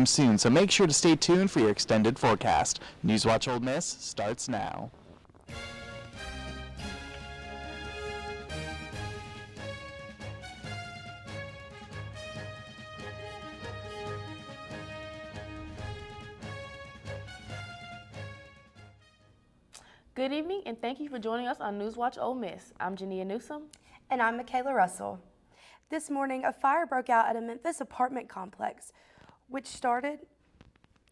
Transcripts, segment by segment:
Soon, so make sure to stay tuned for your extended forecast. NewsWatch Ole Miss starts now. Good evening, and thank you for joining us on NewsWatch Ole Miss. I'm Jania Newsom. And I'm Michaela Russell. This morning, a fire broke out at a Memphis apartment complex, which started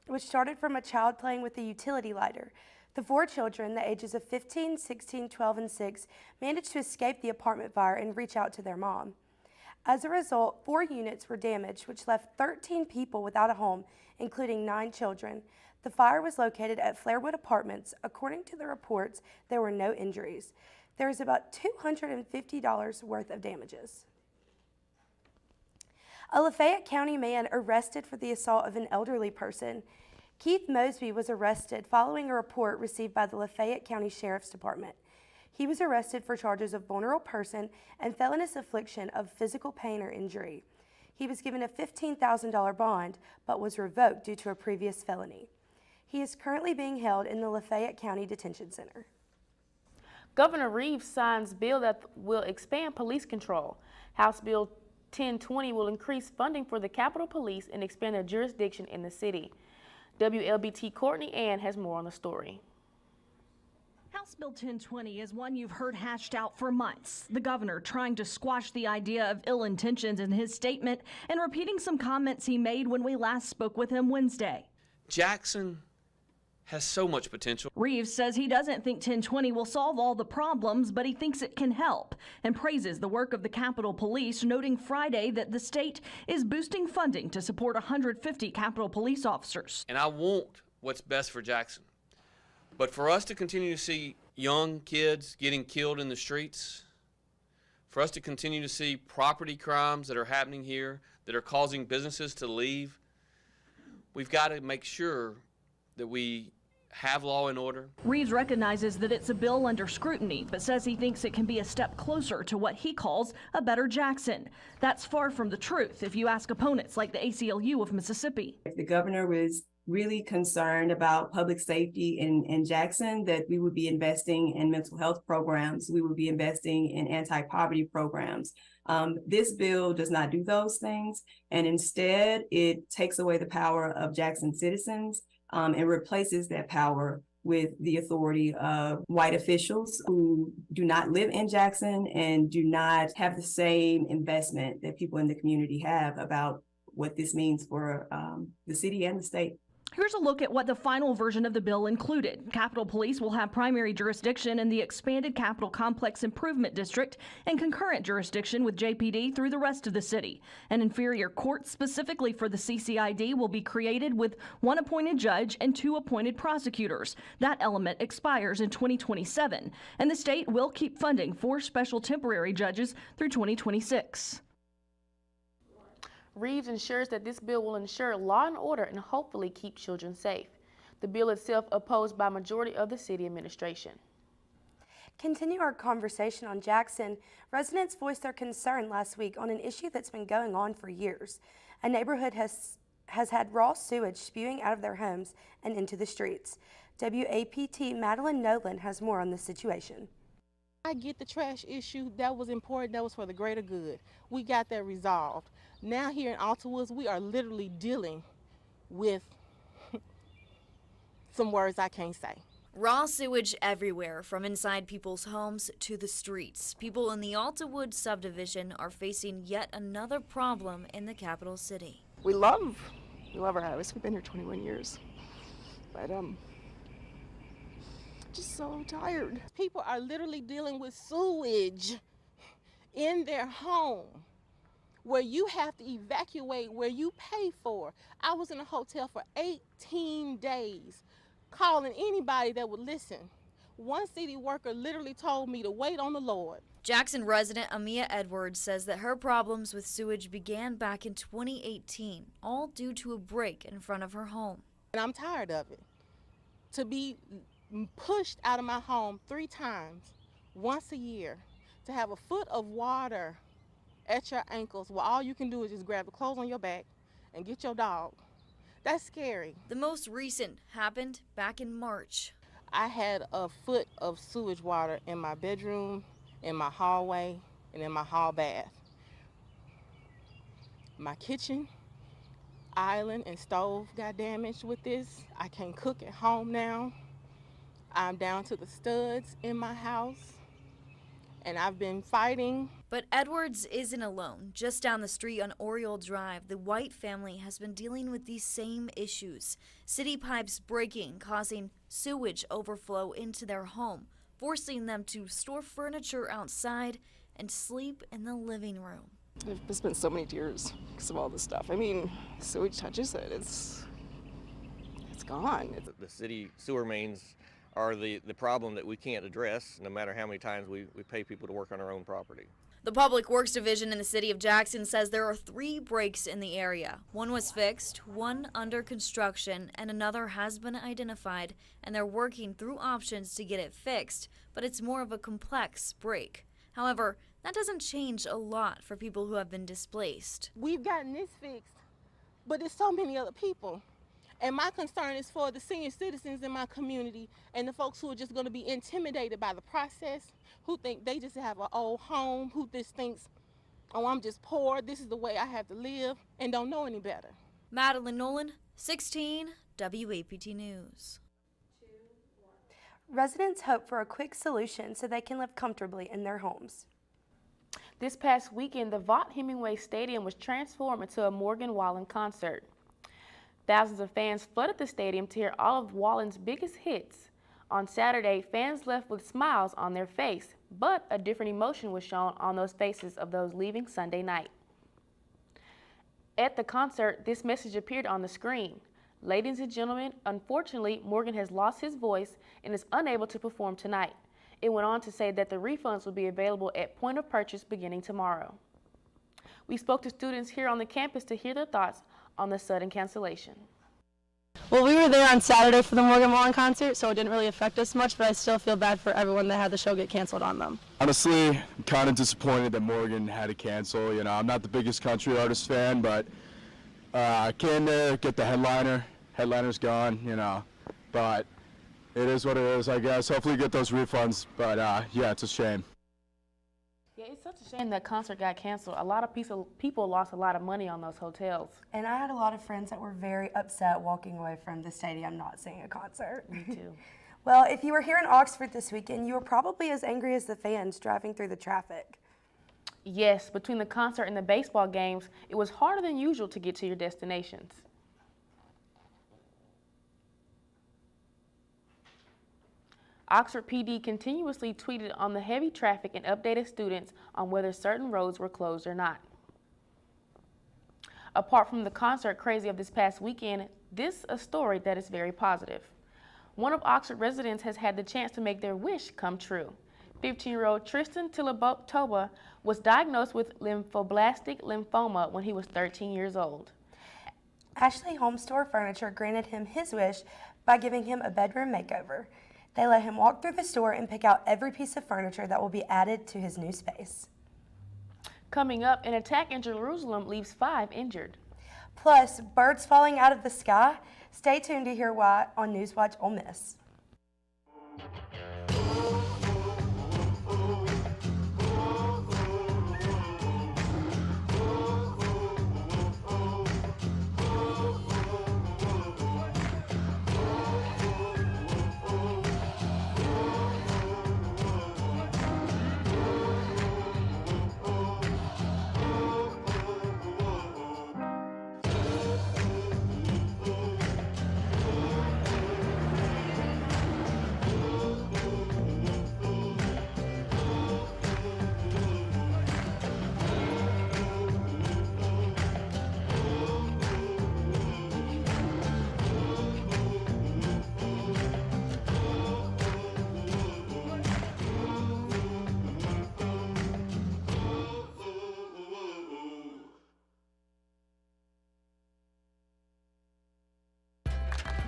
from a child playing with a utility lighter. The 4 children, the ages of 15, 16, 12, and 6, managed to escape the apartment fire and reach out to their mom. As a result, 4 units were damaged, which left 13 people without a home, including 9 children. The fire was located at Flairwood Apartments. According to the reports, there were no injuries. There is about $250 worth of damages. A Lafayette County man arrested for the assault of an elderly person. Keith Mosby was arrested following a report received by the Lafayette County Sheriff's Department. He was arrested for charges of vulnerable person and felonious affliction of physical pain or injury. He was given a $15,000 bond, but was revoked due to a previous felony. He is currently being held in the Lafayette County Detention Center. Governor Reeves signs bill that will expand police control. House Bill 1020 will increase funding for the Capitol Police and expand their jurisdiction in the city. WLBT Courtney Ann has more on the story. House Bill 1020 is one you've heard hashed out for months. The governor trying to squash the idea of ill intentions in his statement and repeating some comments he made when we last spoke with him Wednesday. Jackson has so much potential. Reeves says he doesn't think 1020 will solve all the problems, but he thinks it can help and praises the work of the Capitol Police, noting Friday that the state is boosting funding to support 150 Capitol Police officers. And I want what's best for Jackson. But for us to continue to see young kids getting killed in the streets, for us to continue to see property crimes that are happening here that are causing businesses to leave, we've got to make sure that we have law and order. Reeves recognizes that it's a bill under scrutiny, but says he thinks it can be a step closer to what he calls a better Jackson. That's far from the truth if you ask opponents like the ACLU of Mississippi. If the governor was really concerned about public safety in Jackson, that we would be investing in mental health programs, we would be investing in anti-poverty programs. This bill does not do those things, and instead it takes away the power of Jackson citizens and replaces that power with the authority of white officials who do not live in Jackson and do not have the same investment that people in the community have about what this means for the city and the state. Here's a look at what the final version of the bill included. Capitol Police will have primary jurisdiction in the expanded Capitol Complex Improvement District and concurrent jurisdiction with JPD through the rest of the city. An inferior court specifically for the CCID will be created with 1 appointed judge and 2 appointed prosecutors. That element expires in 2027, and the state will keep funding 4 special temporary judges through 2026. Reeves ensures that this bill will ensure law and order and hopefully keep children safe. The bill itself opposed by majority of the city administration. Continue our conversation on Jackson. Residents voiced their concern last week on an issue that's been going on for years. A neighborhood has had raw sewage spewing out of their homes and into the streets. WAPT Madeline Nolan has more on the situation. I get the trash issue. That was important. That was for the greater good. We got that resolved. Now here in Alta Woods, we are literally dealing with some words I can't say. Raw sewage everywhere, from inside people's homes to the streets. People in the Alta Woods subdivision are facing yet another problem in the capital city. We love our house. We've been here 21 years. But just so tired. People are literally dealing with sewage in their home, where you have to evacuate, where you pay for. I was in a hotel for 18 days, calling anybody that would listen. One city worker literally told me to wait on the Lord. Jackson resident Amia Edwards says that her problems with sewage began back in 2018, all due to a break in front of her home. And I'm tired of it. To be pushed out of my home 3 times, once a year, to have a foot of water at your ankles, where all you can do is just grab the clothes on your back and get your dog That's scary. The most recent happened back in March. I had a foot of sewage water in my bedroom, in my hallway, and in my hall bath. My kitchen island and stove got damaged with this. I can't cook at home now. I'm down to the studs in my house, and I've been fighting. But Edwards isn't alone. Just down the street on Oriole Drive, the White family has been dealing with these same issues. City pipes breaking, causing sewage overflow into their home, forcing them to store furniture outside and sleep in the living room. I've spent so many tears because of all this stuff. I mean, sewage touches it. It's gone. The city sewer mains are the problem that we can't address no matter how many times we pay people to work on our own property. The Public Works Division in the city of Jackson says there are 3 breaks in the area. One was fixed, one under construction, and another has been identified, and they're working through options to get it fixed, but it's more of a complex break. However, that doesn't change a lot for people who have been displaced. We've gotten this fixed, but there's so many other people. And my concern is for the senior citizens in my community and the folks who are just going to be intimidated by the process, who think they just have an old home, who just thinks, oh, I'm just poor, this is the way I have to live, and don't know any better. Madeline Nolan, 16 WAPT News. Residents hope for a quick solution so they can live comfortably in their homes. This past weekend, the Vaught Hemingway Stadium was transformed into a Morgan Wallen concert. Thousands of fans flooded the stadium to hear all of Wallen's biggest hits. On Saturday, fans left with smiles on their face, but a different emotion was shown on those faces of those leaving Sunday night. At the concert, this message appeared on the screen. Ladies and gentlemen, unfortunately, Morgan has lost his voice and is unable to perform tonight. It went on to say that the refunds will be available at point of purchase beginning tomorrow. We spoke to students here on the campus to hear their thoughts on the sudden cancellation. Well, we were there on Saturday for the Morgan Wallen concert, so it didn't really affect us much, but I still feel bad for everyone that had the show get canceled on them. Honestly, I'm kind of disappointed that Morgan had to cancel. You know, I'm not the biggest country artist fan, but I came there, get the headliner. Headliner's gone, you know, but it is what it is, I guess. Hopefully get those refunds, but yeah, it's a shame. Yeah, it's such a shame that concert got canceled. A lot of people lost a lot of money on those hotels. And I had a lot of friends that were very upset walking away from the stadium not seeing a concert. Me too. Well, if you were here in Oxford this weekend, you were probably as angry as the fans driving through the traffic. Yes, between the concert and the baseball games, it was harder than usual to get to your destinations. Oxford PD continuously tweeted on the heavy traffic and updated students on whether certain roads were closed or not. Apart from the concert crazy of this past weekend, this is a story that is very positive. One of Oxford residents has had the chance to make their wish come true. 15-year-old Tristan Tilaboktoba was diagnosed with lymphoblastic lymphoma when he was 13 years old. Ashley Home Store Furniture granted him his wish by giving him a bedroom makeover. They let him walk through the store and pick out every piece of furniture that will be added to his new space. Coming up, an attack in Jerusalem leaves 5 injured. Plus, birds falling out of the sky. Stay tuned to hear why on NewsWatch Ole Miss.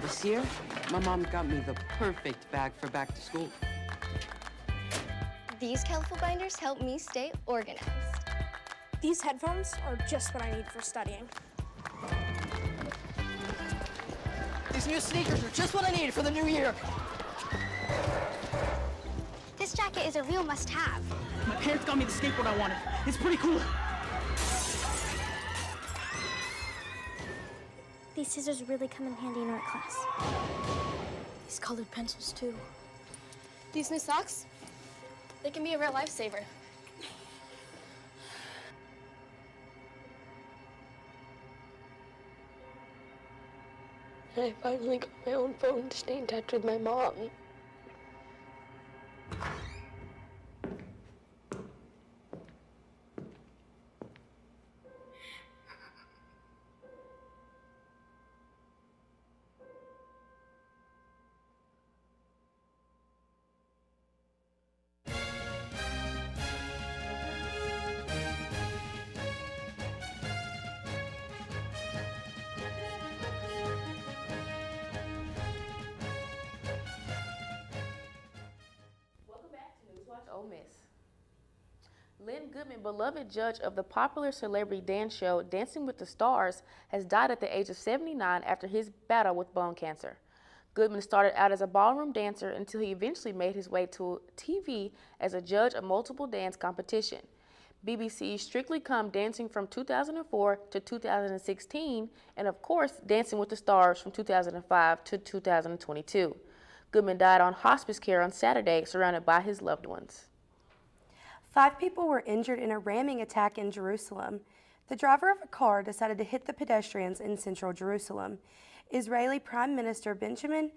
This year, my mom got me the perfect bag for back to school. These colorful binders help me stay organized. These headphones are just what I need for studying. These new sneakers are just what I need for the new year. This jacket is a real must-have. My parents got me the skateboard I wanted. It's pretty cool. These scissors really come in handy in art class. These colored pencils, too. These new socks, they can be a real lifesaver. I finally got my own phone to stay in touch with my mom. NewsWatch Ole Miss. Lynn Goodman, beloved judge of the popular celebrity dance show Dancing with the Stars, has died at the age of 79 after his battle with bone cancer. Goodman started out as a ballroom dancer until he eventually made his way to TV as a judge of multiple dance competition. BBC's Strictly Come Dancing from 2004 to 2016, and of course, Dancing with the Stars from 2005 to 2022. Goodman died on hospice care on Saturday, surrounded by his loved ones. 5 people were injured in a ramming attack in Jerusalem. The driver of a car decided to hit the pedestrians in central Jerusalem. Israeli Prime Minister Benjamin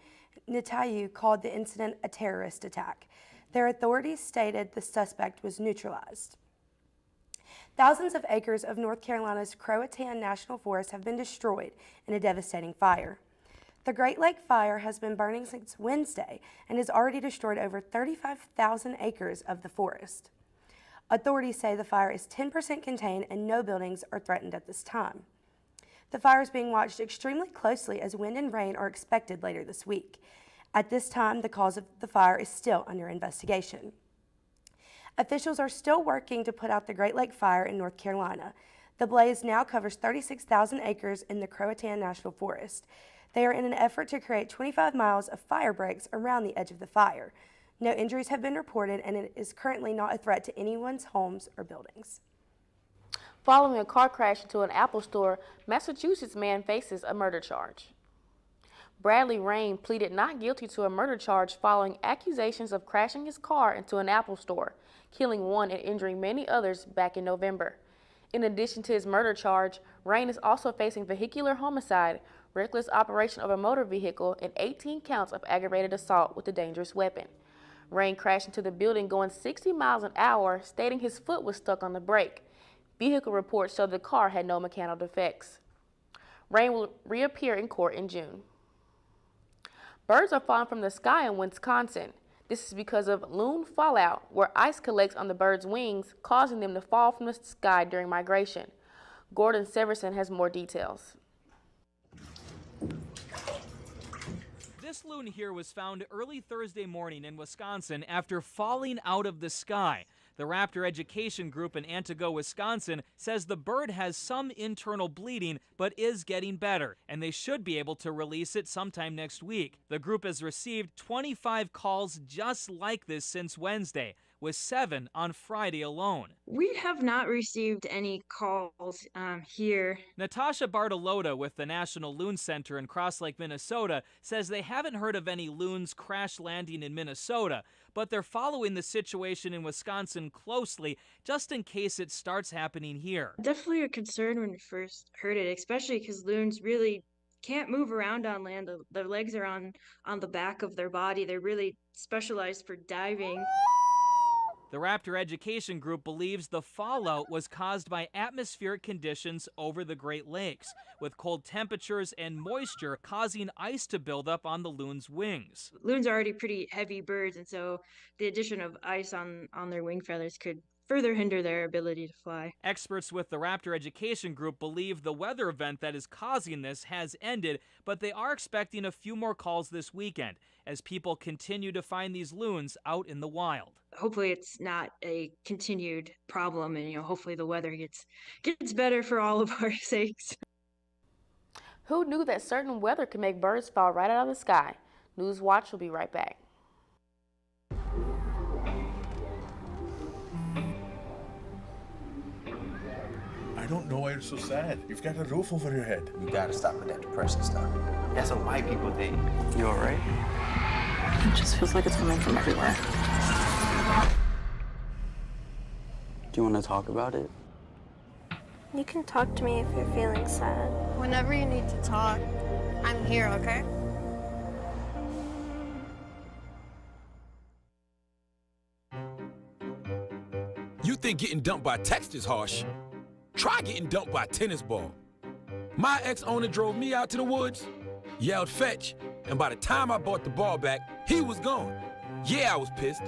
Netanyahu called the incident a terrorist attack. Their authorities stated the suspect was neutralized. Thousands of acres of North Carolina's Croatan National Forest have been destroyed in a devastating fire. The Great Lake Fire has been burning since Wednesday and has already destroyed over 35,000 acres of the forest. Authorities say the fire is 10% contained and no buildings are threatened at this time. The fire is being watched extremely closely as wind and rain are expected later this week. At this time, the cause of the fire is still under investigation. Officials are still working to put out the Great Lake Fire in North Carolina. The blaze now covers 36,000 acres in the Croatan National Forest. They are in an effort to create 25 miles of fire breaks around the edge of the fire. No injuries have been reported, and it is currently not a threat to anyone's homes or buildings. Following a car crash into an Apple store, Massachusetts man faces a murder charge. Bradley Rain pleaded not guilty to a murder charge following accusations of crashing his car into an Apple store, killing one and injuring many others back in November. In addition to his murder charge, Rain is also facing vehicular homicide, reckless operation of a motor vehicle, and 18 counts of aggravated assault with a dangerous weapon. Rain crashed into the building going 60 miles an hour, stating his foot was stuck on the brake. Vehicle reports show the car had no mechanical defects. Rain will reappear in court in June. Birds are falling from the sky in Wisconsin. This is because of loon fallout, where ice collects on the birds' wings, causing them to fall from the sky during migration. Gordon Severson has more details. This loon here was found early Thursday morning in Wisconsin after falling out of the sky. The Raptor Education Group in Antigo, Wisconsin, says the bird has some internal bleeding but is getting better, and they should be able to release it sometime next week. The group has received 25 calls just like this since Wednesday, with 7 on Friday alone. We have not received any calls here. Natasha Bartolota with the National Loon Center in Cross Lake, Minnesota, says they haven't heard of any loons crash landing in Minnesota, but they're following the situation in Wisconsin closely just in case it starts happening here. Definitely a concern when we first heard it, especially because loons really can't move around on land. Their legs are on the back of their body. They're really specialized for diving. The Raptor Education Group believes the fallout was caused by atmospheric conditions over the Great Lakes, with cold temperatures and moisture causing ice to build up on the loon's wings. Loons are already pretty heavy birds, and so the addition of ice on their wing feathers could further hinder their ability to fly. Experts with the Raptor Education Group believe the weather event that is causing this has ended, but they are expecting a few more calls this weekend as people continue to find these loons out in the wild. Hopefully it's not a continued problem, and hopefully the weather gets better for all of our sakes. Who knew that certain weather can make birds fall right out of the sky? NewsWatch will be right back. I don't know why you're so sad. You've got a roof over your head. You gotta stop with that depression stuff. That's what white people think. You all right? It just feels like it's coming from everywhere. Do you want to talk about it? You can talk to me if you're feeling sad. Whenever you need to talk, I'm here, okay? You think getting dumped by text is harsh? Try getting dumped by a tennis ball. My ex-owner drove me out to the woods, yelled fetch, and by the time I brought the ball back, he was gone. Yeah, I was pissed.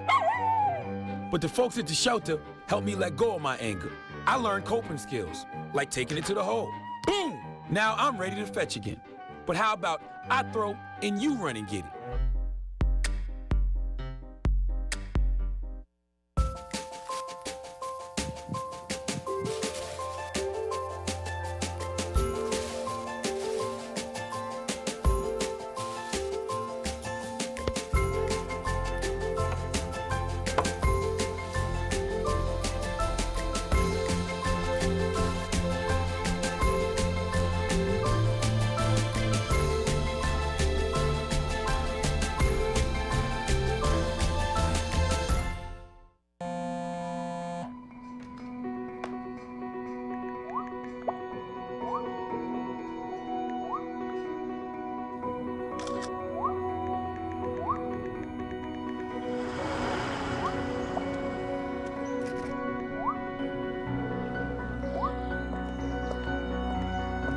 But the folks at the shelter helped me let go of my anger. I learned coping skills, like taking it to the hole. Boom! Now I'm ready to fetch again. But how about I throw and you run and get it?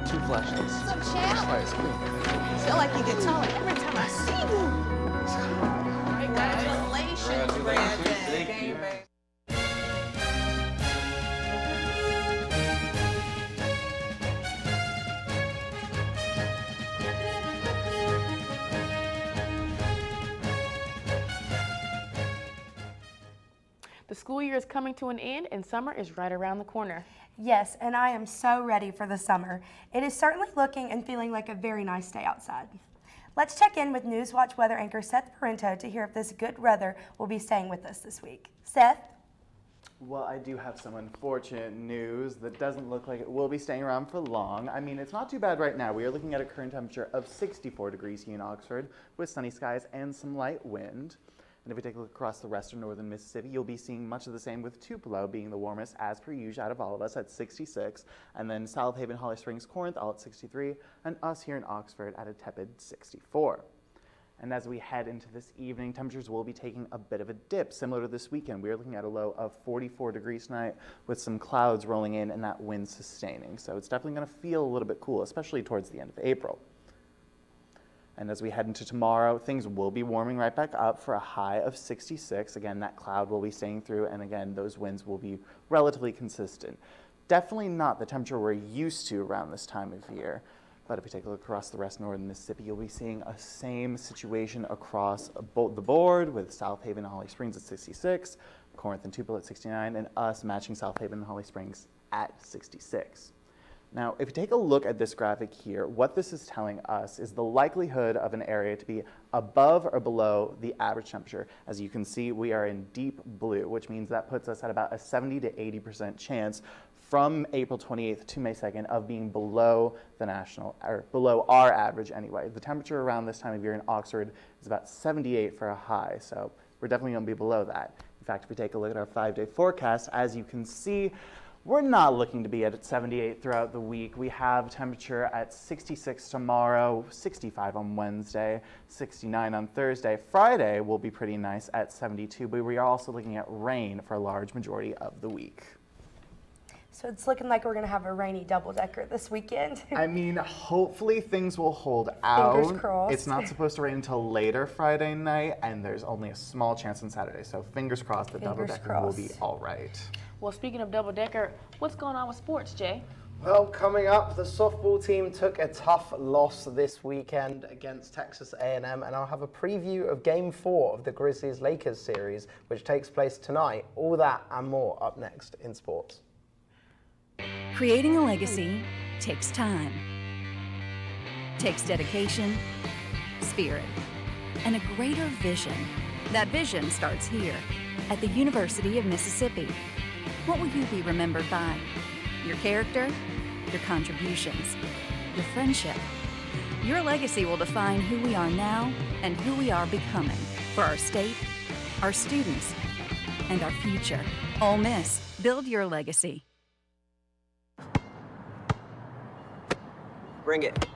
Two flashlights. What's up, champ? I feel like you get taller every time I see you. Congratulations, Brandon. Thank you. The school year is coming to an end and summer is right around the corner. Yes, and I am so ready for the summer. It is certainly looking and feeling like a very nice day outside. Let's check in with NewsWatch weather anchor Seth Parento to hear if this good weather will be staying with us this week. Seth? Well, I do have some unfortunate news that doesn't look like it will be staying around for long. I mean, it's not too bad right now. We are looking at a current temperature of 64 degrees here in Oxford with sunny skies and some light wind. And if we take a look across the rest of northern Mississippi, you'll be seeing much of the same, with Tupelo being the warmest as per usual out of all of us at 66, and then South Haven, Holly Springs, Corinth all at 63, and us here in Oxford at a tepid 64. And as we head into this evening, temperatures will be taking a bit of a dip, similar to this weekend. We are looking at a low of 44 degrees tonight with some clouds rolling in and that wind sustaining. So it's definitely going to feel a little bit cool, especially towards the end of April. And as we head into tomorrow, things will be warming right back up for a high of 66. Again, that cloud will be staying through, and again, those winds will be relatively consistent. Definitely not the temperature we're used to around this time of year. But if we take a look across the rest of northern Mississippi, you'll be seeing a same situation across the board, with South Haven and Holly Springs at 66, Corinth and Tupelo at 69, and us matching South Haven and Holly Springs at 66. Now, if you take a look at this graphic here, what this is telling us is the likelihood of an area to be above or below the average temperature. As you can see, we are in deep blue, which means that puts us at about a 70 to 80% chance from April 28th to May 2nd of being below the national, or below our average anyway. The temperature around this time of year in Oxford is about 78 for a high, so we're definitely going to be below that. In fact, if we take a look at our 5-day forecast, as you can see, we're not looking to be at 78 throughout the week. We have temperature at 66 tomorrow, 65 on Wednesday, 69 on Thursday. Friday will be pretty nice at 72, but we are also looking at rain for a large majority of the week. So it's looking like we're going to have a rainy double-decker this weekend. I mean, hopefully things will hold out. Fingers crossed. It's not supposed to rain until later Friday night, and there's only a small chance on Saturday. So fingers crossed the double-decker will be all right. Well, speaking of double-decker, what's going on with sports, Jay? Well, coming up, the softball team took a tough loss this weekend against Texas A&M, and I'll have a preview of Game 4 of the Grizzlies-Lakers series, which takes place tonight. All that and more up next in sports. Creating a legacy takes time. takes dedication, spirit, and a greater vision. That vision starts here at the University of Mississippi. What will you be remembered by? Your character, your contributions, your friendship. Your legacy will define who we are now and who we are becoming for our state, our students, and our future. Ole Miss, build your legacy. Bring it.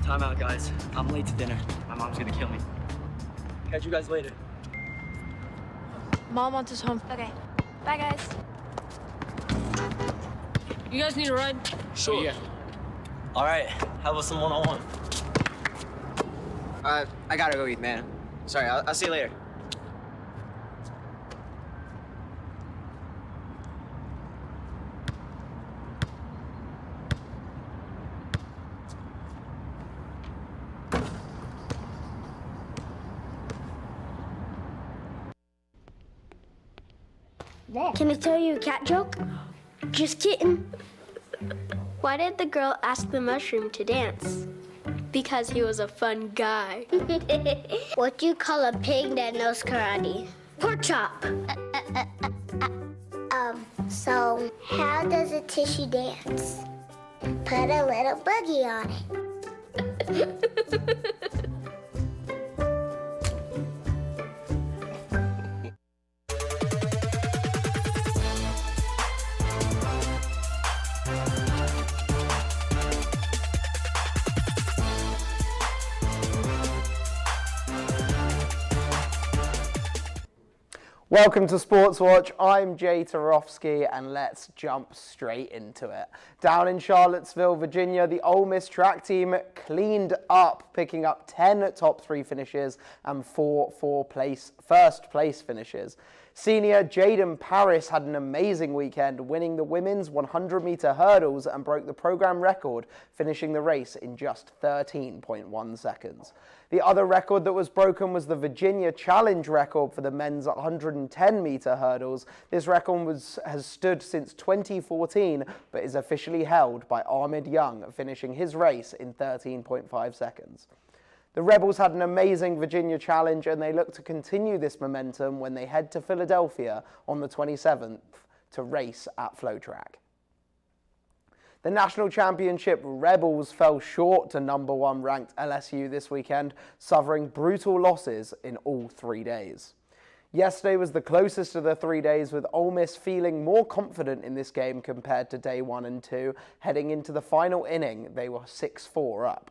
Time out, guys. I'm late to dinner. My mom's gonna kill me. Catch you guys later. Mom wants us home. Okay. Bye, guys. You guys need a ride? Sure. Yeah. All right. How about some one-on-one? I gotta go eat, man. Sorry, I'll see you later. Can I tell you a cat joke? Just kidding. Why did the girl ask the mushroom to dance? Because he was a fun guy. What do you call a pig that knows karate? Pork chop. So how does a tissue dance? Put a little boogie on it. Welcome to Sports Watch. I'm Jay Tarofsky, and let's jump straight into it. Down in Charlottesville, Virginia, the Ole Miss track team cleaned up, picking up 10 top 3 finishes and 4 first place finishes. Senior Jaden Paris had an amazing weekend, winning the women's 100-meter hurdles and broke the program record, finishing the race in just 13.1 seconds. The other record that was broken was the Virginia Challenge record for the men's 110-meter hurdles. This record has stood since 2014, but is officially held by Ahmed Young, finishing his race in 13.5 seconds. The Rebels had an amazing Virginia Challenge, and they look to continue this momentum when they head to Philadelphia on the 27th to race at FlowTrack. The National Championship Rebels fell short to #1 ranked LSU this weekend, suffering brutal losses in all 3 days. Yesterday was the closest of the 3 days, with Ole Miss feeling more confident in this game compared to day 1 and 2. Heading into the final inning, they were 6-4 up.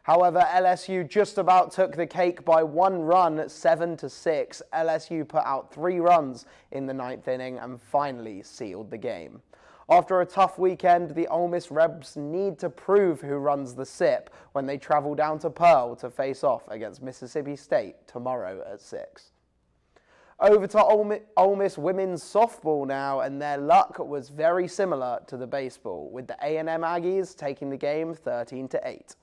However, LSU just about took the cake by 1 run, 7-6. LSU put out 3 runs in the 9th inning and finally sealed the game. After a tough weekend, the Ole Miss Rebs need to prove who runs the SIP when they travel down to Pearl to face off against Mississippi State tomorrow at 6. Over to Ole Miss women's softball now, and their luck was very similar to the baseball, with the A&M Aggies taking the game 13-8.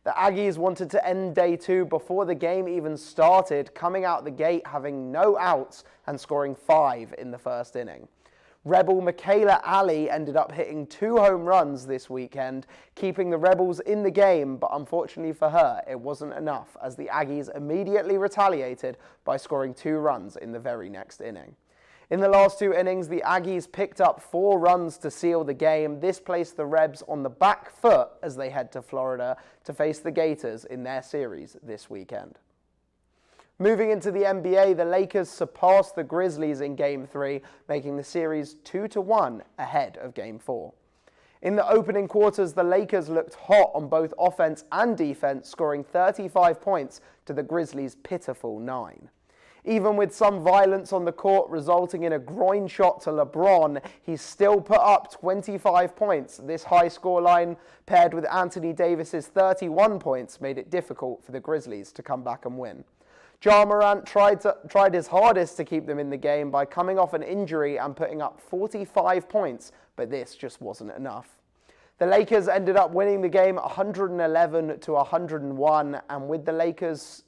The Aggies wanted to end day 2 before the game even started, coming out the gate having no outs and scoring 5 in the first inning. Rebel Michaela Alley ended up hitting 2 home runs this weekend, keeping the Rebels in the game, but unfortunately for her, it wasn't enough, as the Aggies immediately retaliated by scoring 2 runs in the very next inning. In the last 2 innings, the Aggies picked up 4 runs to seal the game. This placed the Rebs on the back foot as they head to Florida to face the Gators in their series this weekend. Moving into the NBA, the Lakers surpassed the Grizzlies in Game 3, making the series 2-1 ahead of Game 4. In the opening quarters, the Lakers looked hot on both offense and defense, scoring 35 points to the Grizzlies' pitiful 9. Even with some violence on the court resulting in a groin shot to LeBron, he still put up 25 points. This high scoreline, paired with Anthony Davis's 31 points, made it difficult for the Grizzlies to come back and win. Ja Morant tried his hardest to keep them in the game by coming off an injury and putting up 45 points, but this just wasn't enough. The Lakers ended up winning the game 111-101, and with the Lakers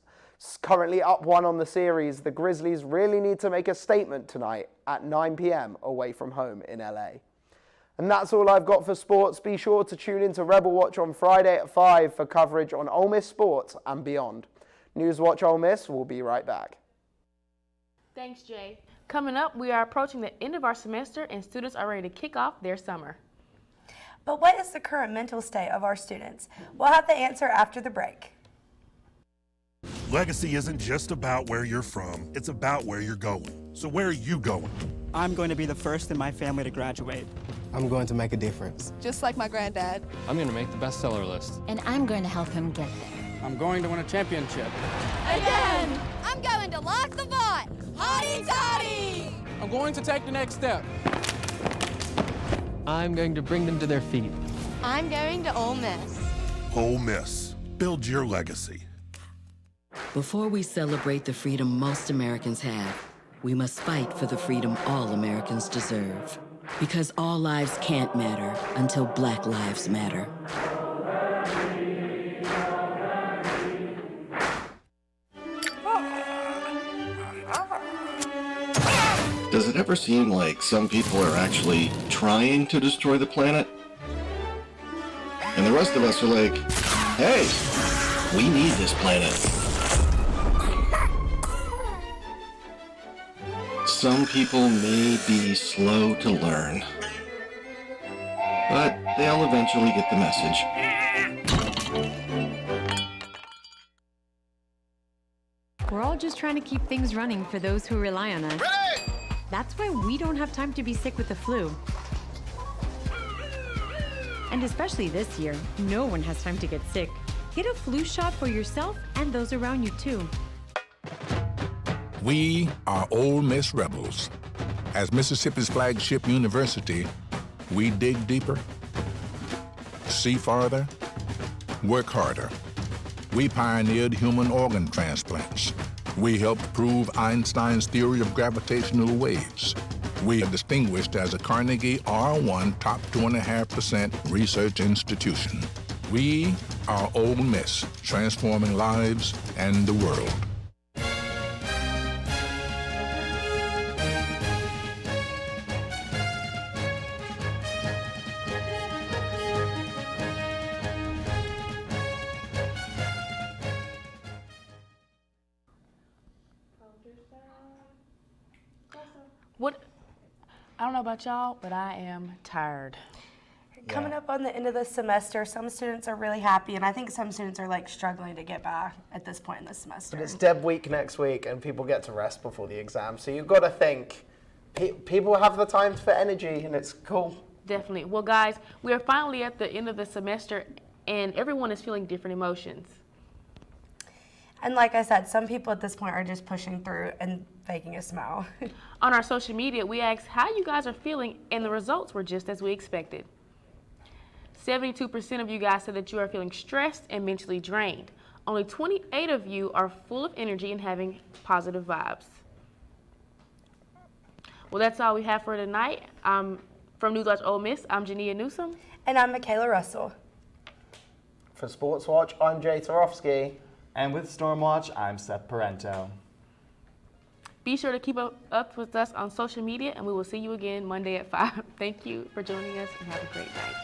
currently up 1 on the series, the Grizzlies really need to make a statement tonight at 9 p.m. away from home in LA. And that's all I've got for sports. Be sure to tune in to Rebel Watch on Friday at 5 for coverage on Ole Miss sports and beyond. NewsWatch Ole Miss will be right back. Thanks, Jay. Coming up, we are approaching the end of our semester and students are ready to kick off their summer. But what is the current mental state of our students? We'll have the answer after the break. Legacy isn't just about where you're from, it's about where you're going. So where are you going? I'm going to be the first in my family to graduate. I'm going to make a difference. Just like my granddad. I'm going to make the bestseller list. And I'm going to help him get there. I'm going to win a championship. Again! I'm going to lock the vault! Hotty toddy! I'm going to take the next step. I'm going to bring them to their feet. I'm going to Ole Miss. Ole Miss. Build your legacy. Before we celebrate the freedom most Americans have, we must fight for the freedom all Americans deserve. Because all lives can't matter until Black lives matter. Does it ever seem like some people are actually trying to destroy the planet? And the rest of us are like, hey, we need this planet. Some people may be slow to learn, but they'll eventually get the message. We're all just trying to keep things running for those who rely on us. That's why we don't have time to be sick with the flu. And especially this year, no one has time to get sick. Get a flu shot for yourself and those around you too. We are Ole Miss Rebels. As Mississippi's flagship university, we dig deeper, see farther, work harder. We pioneered human organ transplants. We helped prove Einstein's theory of gravitational waves. We are distinguished as a Carnegie R1 top 2.5% research institution. We are Ole Miss, transforming lives and the world. I don't know about y'all, but I am tired. Coming up on the end of the semester, some students are really happy, and I think some students are like struggling to get by at this point in the semester. But it's Deb week next week, and people get to rest before the exam. So you've got to think, people have the time for energy, and it's cool. Definitely. Well, guys, we are finally at the end of the semester, and everyone is feeling different emotions. And like I said, some people at this point are just pushing through and faking a smile. On our social media, we asked how you guys are feeling, and the results were just as we expected. 72% of you guys said that you are feeling stressed and mentally drained. Only 28 of you are full of energy and having positive vibes. Well, that's all we have for tonight. From NewsWatch Ole Miss, I'm Jania Newsom. And I'm Michaela Russell. For Sports Watch, I'm Jay Torofsky. And with Stormwatch, I'm Seth Parento. Be sure to keep up with us on social media, and we will see you again Monday at 5. Thank you for joining us, and have a great night.